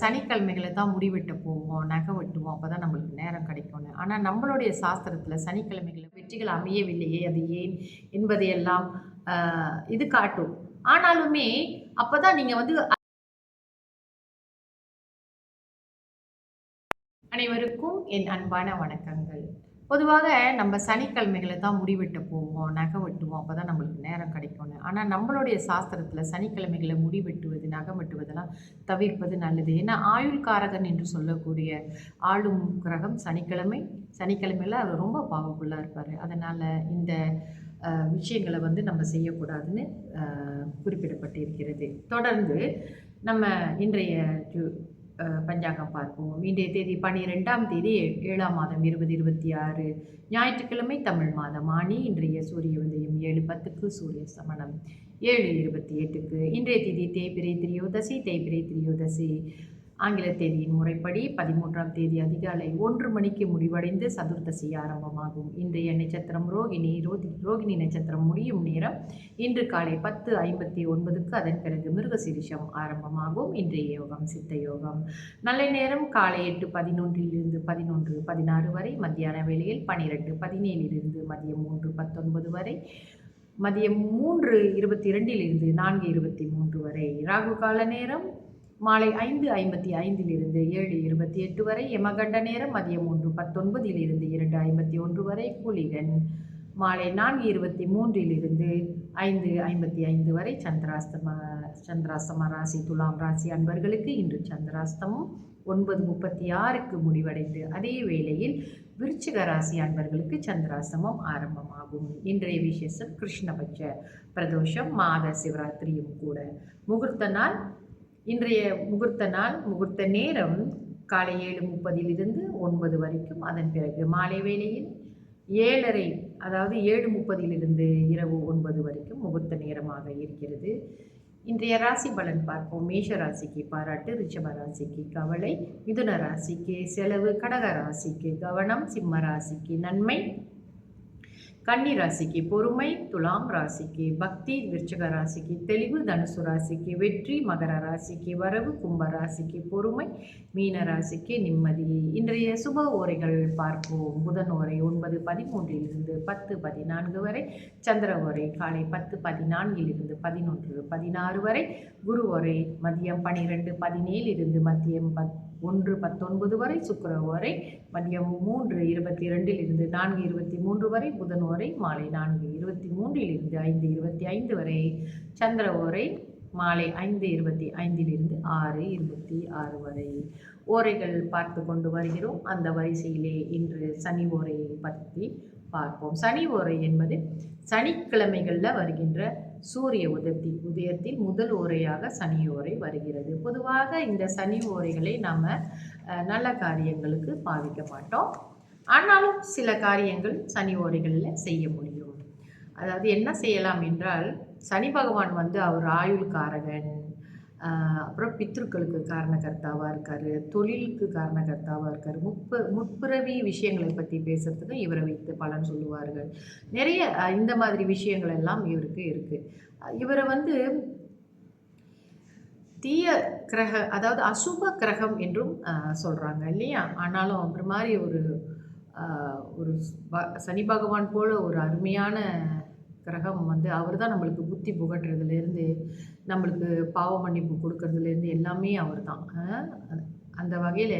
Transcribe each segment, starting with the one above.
சனிக்கிழமைகளை தான் முடி வெட்ட போவோம், நகை வெட்டுவோம். அப்பதான் நம்மளுக்கு நேரம் கிடைக்கும்னு. ஆனா நம்மளுடைய சாஸ்திரத்துல சனிக்கிழமைகள்ல வெற்றிகள் அமையவில்லையே, அது ஏன் என்பதையெல்லாம் இது காட்டும். ஆனாலுமே அப்பதான் நீங்க வந்து அனைவருக்கும் என் அன்பான வணக்கங்கள். பொதுவாக நம்ம சனிக்கிழமைகளை தான் முடி வெட்ட போவோம், நகை வெட்டுவோம். அப்பதான் நம்மளுக்கு நேரம் கிடைக்கும்னு. ஆனா நம்மளுடைய சாஸ்திரத்துல சனிக்கிழமைகள்ல முடி வெட்டுவது, நகம் வெட்டுவதெல்லாம் தவிர்ப்பது நல்லது. ஏன்னா ஆயுள் காரகன் என்று சொல்லக்கூடிய ஆளும் கிரகம் சனிக்கிழமை. சனிக்கிழமையில அவர் ரொம்ப பவர்ஃபுல்லா இருப்பாரு. அதனால இந்த விஷயங்களை வந்து நம்ம செய்யக்கூடாதுன்னு குறிப்பிடப்பட்டிருக்கிறது. தொடர்ந்து நம்ம இன்றைய பஞ்சாங்கம் பார்ப்போம். இன்றைய தேதி 12ஆம் தேதி 7ஆம் மாதம் 2026 ஞாயிற்றுக்கிழமை, தமிழ் மாதம் ஆனி. இன்றைய சூரிய உதயம் 7:10க்கு, சூரிய சமணம் 7:28க்கு. இன்றைய தேதி தேய்பிறை திரியோதசி. ஆங்கில தேதியின் முறைப்படி 13ஆம் தேதி அதிகாலை 1 மணிக்கு முடிவடைந்து சதுர்தசி ஆரம்பமாகும். இன்றைய நட்சத்திரம் ரோகிணி நட்சத்திரம் முடியும் நேரம் இன்று காலை 10:59க்கு. அதன் பிறகு மிருகசீரிஷம் ஆரம்பமாகும். இன்றைய யோகம் சித்த யோகம். நல்ல நேரம் காலை 8:11 11:16 வரை. மத்தியான வேளையில் 12:17 மதியம் 3:19 வரை. மதியம் 3:22 4:23 வரை. ராகு கால நேரம் மாலை 5:55 7:28 வரை. யமகண்ட நேரம் மதியம் 1:19 2:51 வரை. குளிகன் மாலை 4:23 5:55 வரை. சந்திராஸ்தம ராசி துலாம் ராசி அன்பர்களுக்கு இன்று சந்திராஸ்தமம் 9:36க்கு முடிவடைந்து அதே வேளையில் விருச்சிக ராசி அன்பர்களுக்கு சந்திராஸ்தமம் ஆரம்பமாகும். இன்றைய விசேஷம் கிருஷ்ணபட்ச பிரதோஷம், மாத சிவராத்திரியும் கூட. இன்றைய முகூர்த்த நேரம் காலை 7:30 9 வரைக்கும். அதன் பிறகு மாலை வேளையில் 7:30 அதாவது 7:30 இரவு 9 வரைக்கும் முகூர்த்த நேரமாக இருக்கிறது. இன்றைய ராசி பலன் பார்ப்போம். மேஷ ராசிக்கு பாராட்டு, ரிஷப ராசிக்கு கவலை, மிதுன ராசிக்கு செலவு, கடக ராசிக்கு கவனம், சிம்ம ராசிக்கு நன்மை, கன்னி ராசிக்கு பொறுமை, துலாம் ராசிக்கு பக்தி, விருச்சிக ராசிக்கு தெளிவு, தனுசு ராசிக்கு வெற்றி, மகர ராசிக்கு வரவு, கும்ப ராசிக்கு பொறுமை, மீன ராசிக்கு நிம்மதி. இன்றைய சுப ஓரைகள் பார்ப்போம். புதன் ஓரை 9:13 10:14 வரை. சந்திர ஓரை காலை 10:14 11:16 வரை. குரு ஓரை மதியம் 12:17 மதியம் 1:19 வரை. சுக்கிர ஓரை மதியம் 3:22 4:23 வரை. புதன் ஓரை மாலை 4:23 5:25 வரை. சந்திர ஓரை மாலை 5:25 6:26 வரை. ஓரைகள் பார்த்து கொண்டு வருகிறோம். அந்த வரிசையிலே இன்று சனி ஓரையை பற்றி பார்ப்போம். சனி ஓரை என்பது சனிக்கிழமைகளில் வருகின்ற சூரிய உதயத்தில் முதல் ஓரையாக சனி ஓரை வருகிறது. பொதுவாக இந்த சனி ஓரைகளை நாம் நல்ல காரியங்களுக்கு பாவிக்க மாட்டோம். ஆனாலும் சில காரியங்கள் சனி ஓரைகளில் செய்ய முடியும். அதாவது என்ன செய்யலாம் என்றால், சனி பகவான் வந்து அவர் ஆயுள் காரகன், அப்புறம் பித்ருக்களுக்கு காரணகர்த்தாவாக இருக்கார், தொழிலுக்கு காரணகர்த்தாவாக இருக்கார். முற்பிறவி விஷயங்களை பற்றி பேசுறதுக்கு இவரை வைத்து பலன் சொல்லுவார்கள். நிறைய இந்த மாதிரி விஷயங்கள் எல்லாம் இவருக்கு இருக்குது. இவரை வந்து தீய கிரக, அதாவது அசுப கிரகம் என்றும் சொல்கிறாங்க இல்லையா. ஆனாலும் அப்புற மாதிரி ஒரு சனி பகவான் போல ஒரு அருமையான கிரகம் வந்து அவர் தான். நம்மளுக்கு புத்தி புகட்டுறதுலேருந்து, நம்மளுக்கு பாவ மன்னிப்பு கொடுக்கறதுலேருந்து எல்லாமே அவர் தான். அந்த வகையில்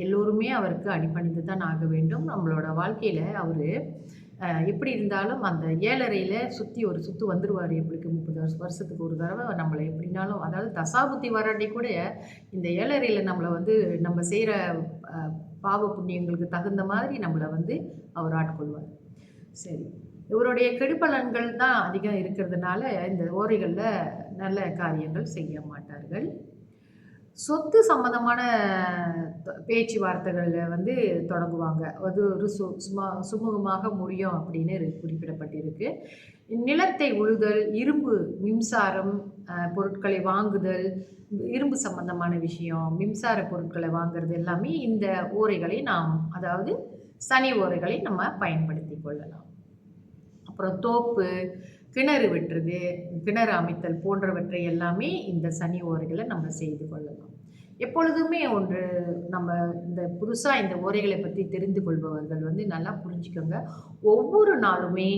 எல்லோருமே அவருக்கு அடிபணிந்து தான் ஆக வேண்டும். நம்மளோட வாழ்க்கையில் அவர் எப்படி இருந்தாலும் அந்த 7:30 சுற்றி ஒரு சுற்று வந்துடுவார். எப்படிக்கு 30 வருஷத்துக்கு ஒரு தடவை நம்மளை எப்படினாலும், அதாவது தசாபுத்தி வராட்டி கூட இந்த 7:30 நம்மளை வந்து நம்ம செய்கிற பாவ புண்ணியங்களுக்கு தகுந்த மாதிரி நம்மளை வந்து அவர் ஆட்கொள்வார். சரி, இவருடைய கெடுபலன்கள் தான் அதிகம் இருக்கிறதுனால இந்த ஓரைகளில் நல்ல காரியங்கள் செய்ய மாட்டார்கள். சொத்து சம்பந்தமான பேச்சுவார்த்தைகளில் வந்து தொடங்குவாங்க. அது ஒரு சுமூகமாக முடியும் அப்படின்னு குறிப்பிடப்பட்டிருக்கு. நிலத்தை உழுதல், இரும்பு மின்சாரம் பொருட்களை வாங்குதல், இரும்பு சம்பந்தமான விஷயம், மின்சார பொருட்களை வாங்குறது எல்லாமே இந்த ஓரைகளை அதாவது சனி ஓரைகளை நம்ம பயன்படுத்தி கொள்ளலாம். அப்புறம் தோப்பு, கிணறு வெட்டுறது, கிணறு அமைத்தல் போன்றவற்றை எல்லாமே இந்த சனி ஓரைகளை நம்ம செய்து கொள்ளலாம். எப்பொழுதுமே ஒன்று நம்ம இந்த புதுசாக இந்த ஓரைகளை பற்றி தெரிந்து கொள்பவர்கள் வந்து நல்லா புரிஞ்சுக்கோங்க. ஒவ்வொரு நாளுமே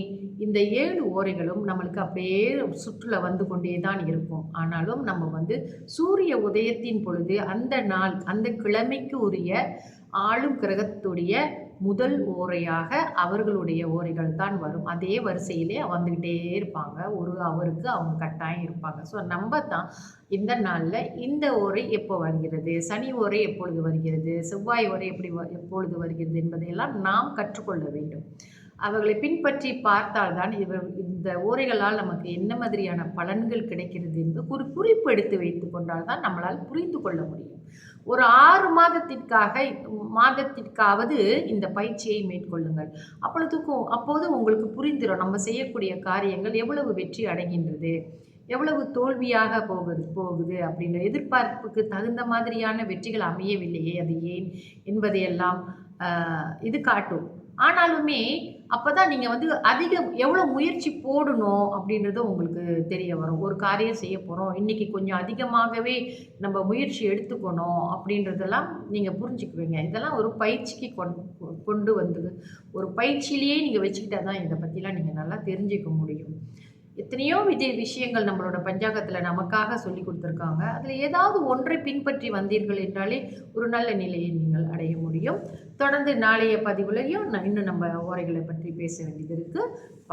இந்த 7 ஓரைகளும் நம்மளுக்கு அப்படியே சுற்றுல வந்து கொண்டே தான் இருக்கும். ஆனாலும் நம்ம வந்து சூரிய உதயத்தின் பொழுது அந்த நாள், அந்த கிழமைக்கு உரிய ஆளும் கிரகத்துடைய முதல் ஓரையாக அவர்களுடைய ஓரைகள் தான் வரும். அதே வரிசையிலே வந்துக்கிட்டே இருப்பாங்க. ஒரு அவருக்கு அவங்க கட்டாயம் இருப்பாங்க. ஸோ நம்ம தான் இந்த நாளில் இந்த ஓரை எப்போ வருகிறது, சனி ஓரை எப்பொழுது வருகிறது, செவ்வாய் ஓரை எப்பொழுது வருகிறது என்பதையெல்லாம் நாம் கற்றுக்கொள்ள வேண்டும். அவர்களை பின்பற்றி பார்த்தால் தான் இந்த ஓரைகளால் நமக்கு என்ன மாதிரியான பலன்கள் கிடைக்கிறது என்று ஒரு குறிப்பு எடுத்து வைத்து கொண்டால் தான் நம்மளால் புரிந்து கொள்ள முடியும். ஒரு 6 மாதத்திற்காவது இந்த பயிற்சியை மேற்கொள்ளுங்கள். அப்போது உங்களுக்கு புரிந்துரும் நம்ம செய்யக்கூடிய காரியங்கள் எவ்வளவு வெற்றி அடைகின்றது, எவ்வளவு தோல்வியாக போகுது அப்படின்ற எதிர்பார்ப்புக்கு தகுந்த மாதிரியான வெற்றிகள் அமையவில்லையே, அது ஏன் என்பதையெல்லாம் இது காட்டும். ஆனாலுமே அப்பதான் நீங்க வந்து எவ்வளோ முயற்சி போடணும் அப்படின்றது உங்களுக்கு தெரிய வரும். ஒரு காரியம் செய்ய போறோம். இன்னைக்கு கொஞ்சம் அதிகமாகவே நம்ம முயற்சி எடுத்துக்கணும் அப்படின்றதெல்லாம் நீங்க புரிஞ்சுக்குவீங்க. இதெல்லாம் ஒரு பயிற்சிக்கு கொண்டு வந்து ஒரு பயிற்சியிலேயே நீங்க வச்சுக்கிட்டா தான் இத பத்திலாம் நீங்க நல்லா தெரிஞ்சுக்க முடியும். எத்தனையோ விஷயங்கள் நம்மளோட பஞ்சாங்கத்துல நமக்காக சொல்லிக் குடுத்துருக்காங்க. அதுல ஏதாவது ஒன்றை பின்பற்றி வந்தீர்கள் என்றாலே ஒரு நல்ல நிலையை நீங்கள் அடைய முடியும். தொடர்ந்து நாளைய பதிவுலயும் இன்னும் நம்ம ஓரைகளை பற்றி பேச வேண்டியது இருக்கு.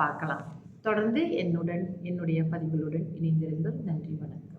பார்க்கலாம். தொடர்ந்து என்னுடைய பதிவுகளுடன் இணைந்திருங்கள். நன்றி, வணக்கம்.